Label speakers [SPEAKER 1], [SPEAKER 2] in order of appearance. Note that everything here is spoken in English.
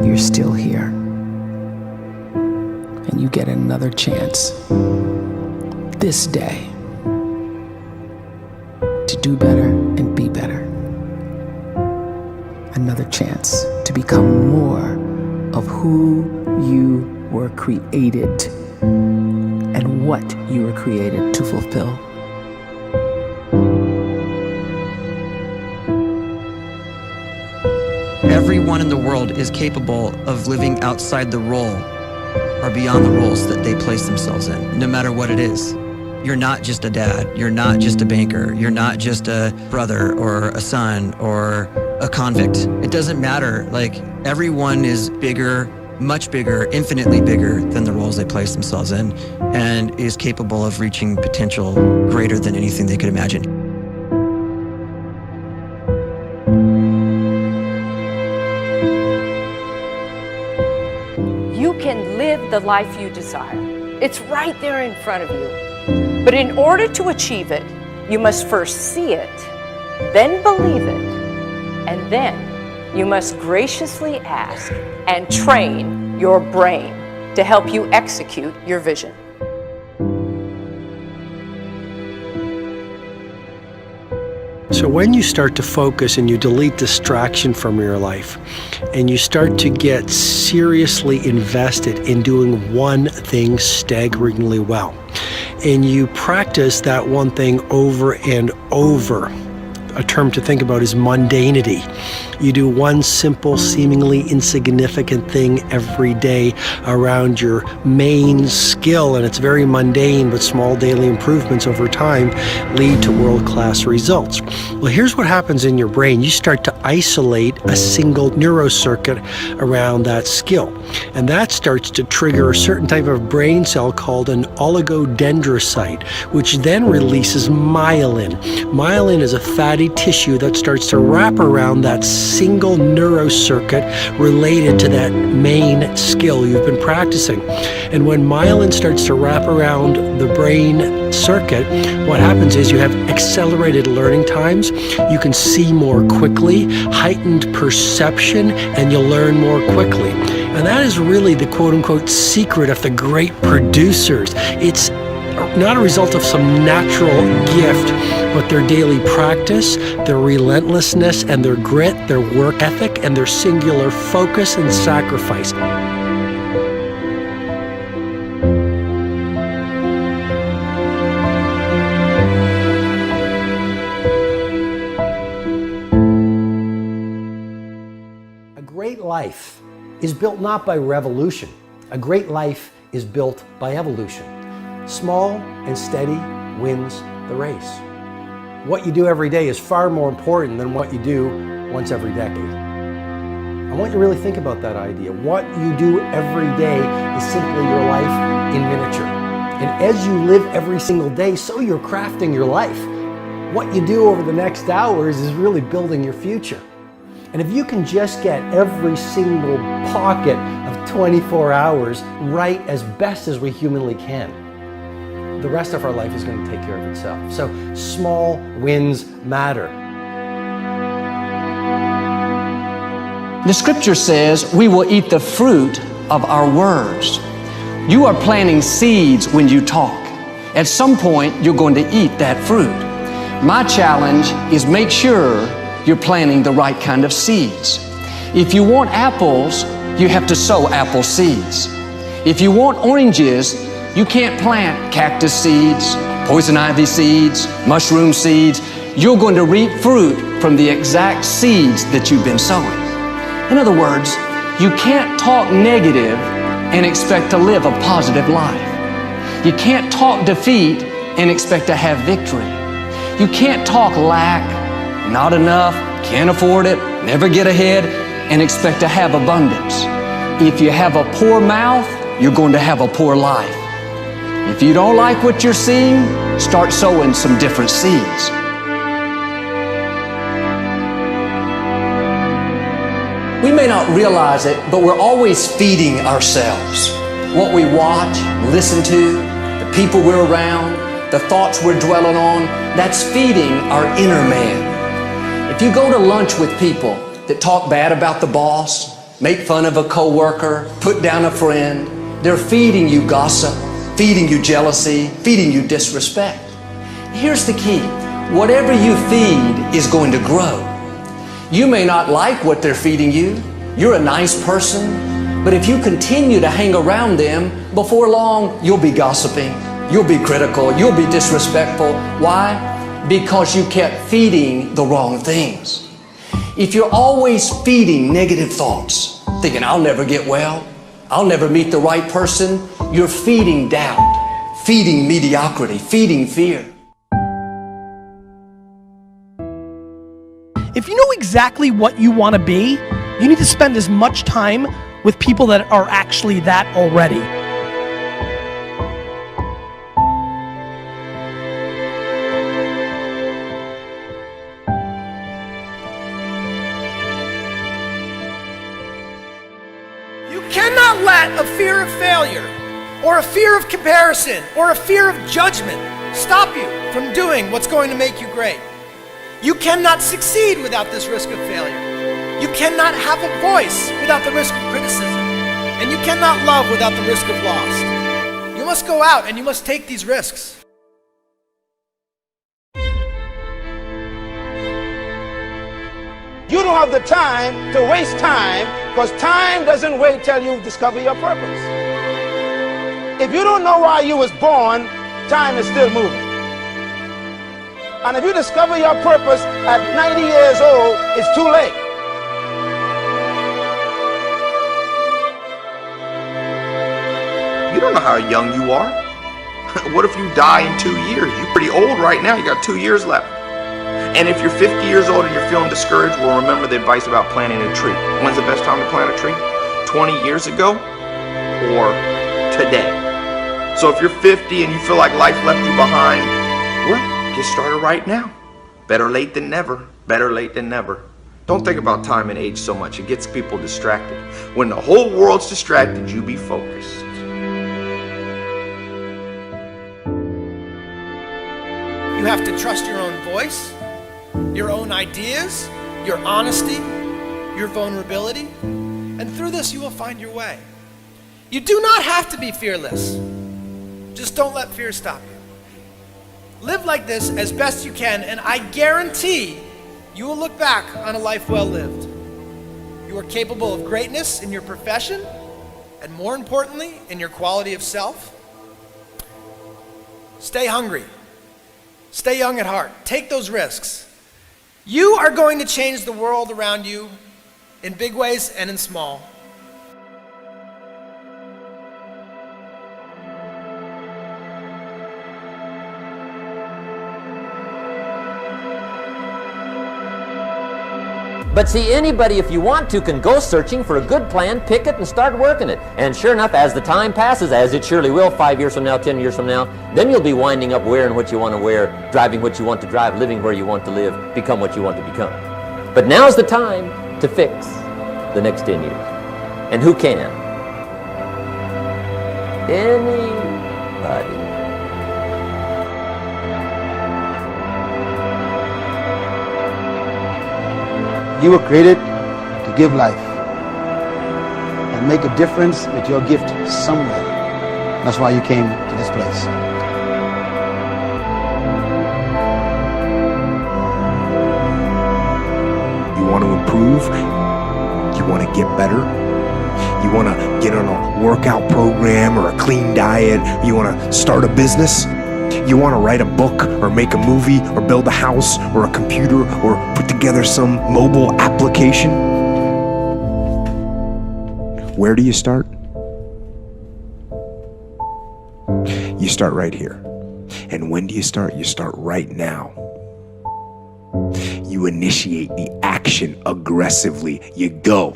[SPEAKER 1] You're still here. And you get another chance this day to do better and be better. Another chance to become more of who you were created and what you were created to fulfill.
[SPEAKER 2] Everyone in the world is capable of living outside the role or beyond the roles that they place themselves in, no matter what it is. You're not just a dad, you're not just a banker, you're not just a brother or a son or a convict. It doesn't matter. Like, everyone is bigger, much bigger, infinitely bigger than the roles they place themselves in, and is capable of reaching potential greater than anything they could imagine.
[SPEAKER 3] You can live the life you desire. It's right there in front of you. But in order to achieve it, you must first see it, then believe it, and then you must graciously ask and train your brain to help you execute your vision.
[SPEAKER 4] So when you start to focus and you delete distraction from your life, and you start to get seriously invested in doing one thing staggeringly well, and you practice that one thing over and over, a term to think about is mundanity. You do one simple, seemingly insignificant thing every day around your main skill, and it's very mundane, but small daily improvements over time lead to world-class results. Well, here's what happens in your brain. You start to isolate a single neurocircuit around that skill, and that starts to trigger a certain type of brain cell called an oligodendrocyte, which then releases myelin. Myelin is a fatty tissue that starts to wrap around that single neurocircuit related to that main skill you've been practicing. And when myelin starts to wrap around the brain circuit, what happens is you have accelerated learning times, you can see more quickly, heightened perception, and you'll learn more quickly. And that is really the quote-unquote secret of the great producers. It's not a result of some natural gift, but their daily practice, their relentlessness and their grit, their work ethic, and their singular focus and sacrifice. A great life is built not by revolution. A great life is built by evolution. Small and steady wins the race. What you do every day is far more important than what you do once every decade. I want you to really think about that idea. What you do every day is simply your life in miniature. And as you live every single day, so you're crafting your life. What you do over the next hours is really building your future. And if you can just get every single pocket of 24 hours right as best as we humanly can, the rest of our life is going to take care of itself. So small wins matter.
[SPEAKER 5] The scripture says we will eat the fruit of our words. You are planting seeds when you talk. At some point, you're going to eat that fruit. My challenge is make sure you're planting the right kind of seeds. If you want apples, you have to sow apple seeds. If you want oranges, you can't plant cactus seeds, poison ivy seeds, mushroom seeds. You're going to reap fruit from the exact seeds that you've been sowing. In other words, you can't talk negative and expect to live a positive life. You can't talk defeat and expect to have victory. You can't talk lack, not enough, can't afford it, never get ahead, and expect to have abundance. If you have a poor mouth, you're going to have a poor life. If you don't like what you're seeing, start sowing some different seeds. We may not realize it, but we're always feeding ourselves. What we watch, listen to, the people we're around, the thoughts we're dwelling on, that's feeding our inner man. If you go to lunch with people that talk bad about the boss, make fun of a coworker, put down a friend. They're feeding you gossip, feeding you jealousy, feeding you disrespect. Here's the key. Whatever you feed is going to grow. You may not like what they're feeding you. You're a nice person, but if you continue to hang around them, before long, you'll be gossiping, you'll be critical, you'll be disrespectful. Why? Because you kept feeding the wrong things. If you're always feeding negative thoughts, thinking, I'll never get well, I'll never meet the right person, you're feeding doubt, feeding mediocrity, feeding fear.
[SPEAKER 6] If you know exactly what you want to be, you need to spend as much time with people that are actually that already. You cannot let a fear of failure, or a fear of comparison, or a fear of judgment stop you from doing what's going to make you great. You cannot succeed without this risk of failure. You cannot have a voice without the risk of criticism. And you cannot love without the risk of loss. You must go out and you must take these risks.
[SPEAKER 7] You don't have the time to waste time, because time doesn't wait till you discover your purpose. If you don't know why you was born, time is still moving. And if you discover your purpose at 90 years old, it's too late.
[SPEAKER 8] You don't know how young you are. What if you die in 2 years? You're pretty old right now. You got 2 years left. And if you're 50 years old and you're feeling discouraged, well, remember the advice about planting a tree. When's the best time to plant a tree? 20 years ago or today? So if you're 50 and you feel like life left you behind, well, get started right now. Better late than never. Better late than never. Don't think about time and age so much. It gets people distracted. When the whole world's distracted, you be focused.
[SPEAKER 6] You have to trust your own voice, your own ideas, your honesty, your vulnerability, and through this you will find your way. You do not have to be fearless. Just don't let fear stop you. Live like this as best you can, and I guarantee you will look back on a life well lived. You are capable of greatness in your profession, and more importantly, in your quality of self. Stay hungry. Stay young at heart. Take those risks. You are going to change the world around you in big ways and in small.
[SPEAKER 9] But see, anybody, if you want to, can go searching for a good plan, pick it, and start working it. And sure enough, as the time passes, as it surely will 5 years from now, 10 years from now, then you'll be winding up wearing what you want to wear, driving what you want to drive, living where you want to live, become what you want to become. But now's the time to fix the next 10 years. And who can? Anybody.
[SPEAKER 7] You were created to give life and make a difference with your gift somewhere. That's why you came to this place.
[SPEAKER 10] You want to improve? You want to get better? You want to get on a workout program or a clean diet? You want to start a business? You want to write a book or make a movie or build a house or a computer or put together some mobile application? Where do you start? You start right here. And when do you start? You start right now. You initiate the action aggressively. You go.